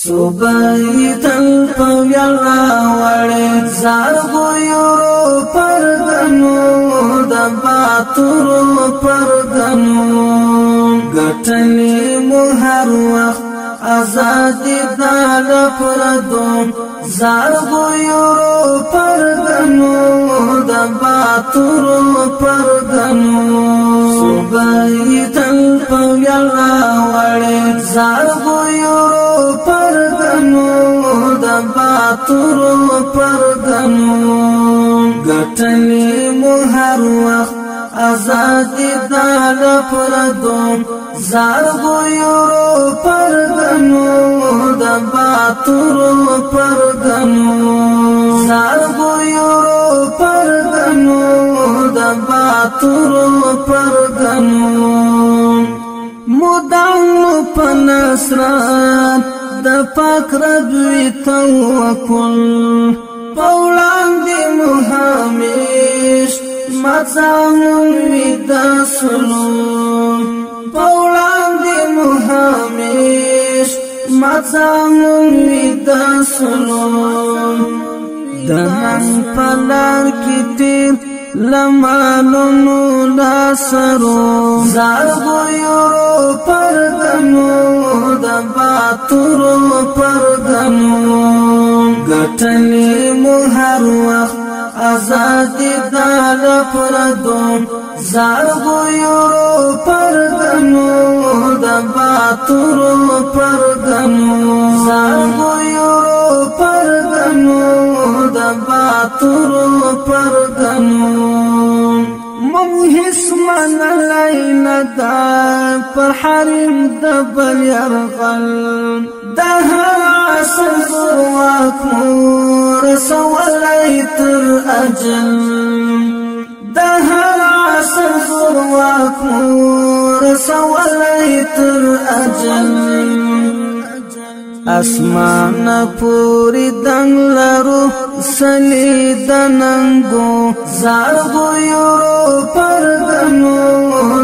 صوبای تل پویل راوڑی زارگو یورو پرگنو دباتورو پرگنو گٹلی مو هر وقت آزادی دال پردوم زارگو یورو پرگنو دباتورو پرگنو صوبای تل پویل راوڑی زارگو یورو پرگنو دباتورو پرگنو گٹلی مو هر وقت آزادی دال پردوم زارگو یورو پرگنو دباتورو پرگنو زارگو یورو پرگنو دباتورو پرگنو مدعو پنسرات د پاک ربوی توکل پولان دی محامیش مزامون وی دا سلون پولان دی محامیش مزامون وی دا سلون دنن پلار کی تیر لمالونو لاسرو زارگو یورو پرگنو دباتورو پرگنو گٹلی مو هر وقت آزادی دال پردوم زارگو یورو پرگنو دباتورو پرگنو زارگو یورو پرگنو دباتورو پرگنو ممحس من لیل دا پر حرم دبل یرغل دهر عصر زرواک رسولی تر اجل دهر عصر زرواک رسولی تر اجل اسمان پوری دنگ لرو سلی دننگو زارگو یورو پرگنو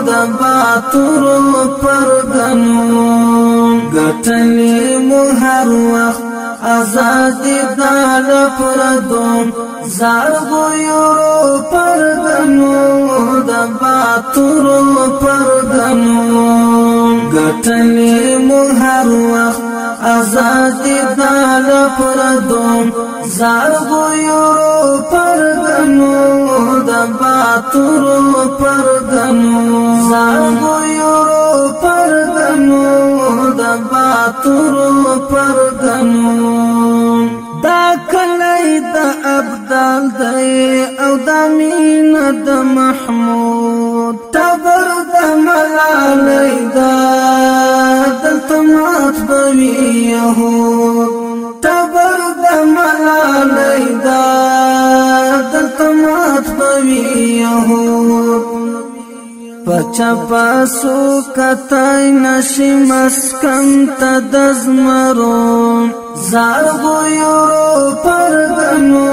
دباتورو پرگنو گٹلی مو هر وقت آزادی دال پردوم زارگو یورو پرگنو دباتورو پرگنو گٹلی مو هر وقت آزادی دال پردوم زارگو یورو پرگنو دباتورو پرگنو زارگو یورو پرگنو دباتورو پرگنو دا کلی دا ابدال دی او دا مین دا محمود تبر دا ملالی دا دلتمات بوی یهود تبر دا ملالی دا دلتمات بوی یهود پچا پاسو کتای نشی مسکن تا دزمرون زارگو یورو پرگنو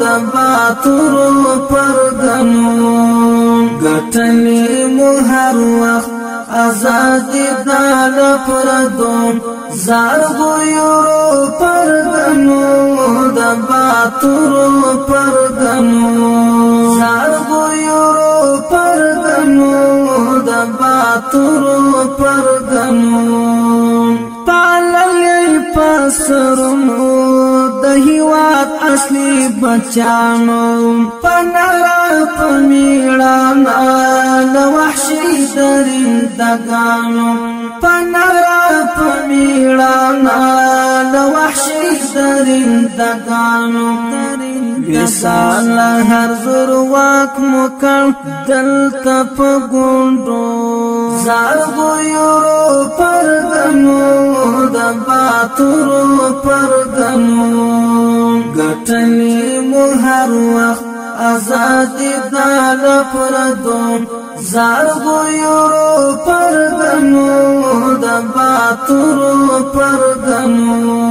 دباتورو پرگنو گٹلی مو هر وقت آزادی دال پردوم زارگو یورو پرگنو دباتورو پرگنو زارگو یورو پرگنو دباتورو پرگنو پاللی پسرونو د هیواد اصلي بچانو پنلا پمیړانا د وحشي درندگانو پنلا پمیړانا د وحشي درندگانو مثال هر زرواک مکن دلتا پا گوندو زارگو یورو پرگنو دباتورو پرگنو گٹلی مو هر وقت آزادی دال پردوم زارگو یورو پرگنو دباتورو پرگنو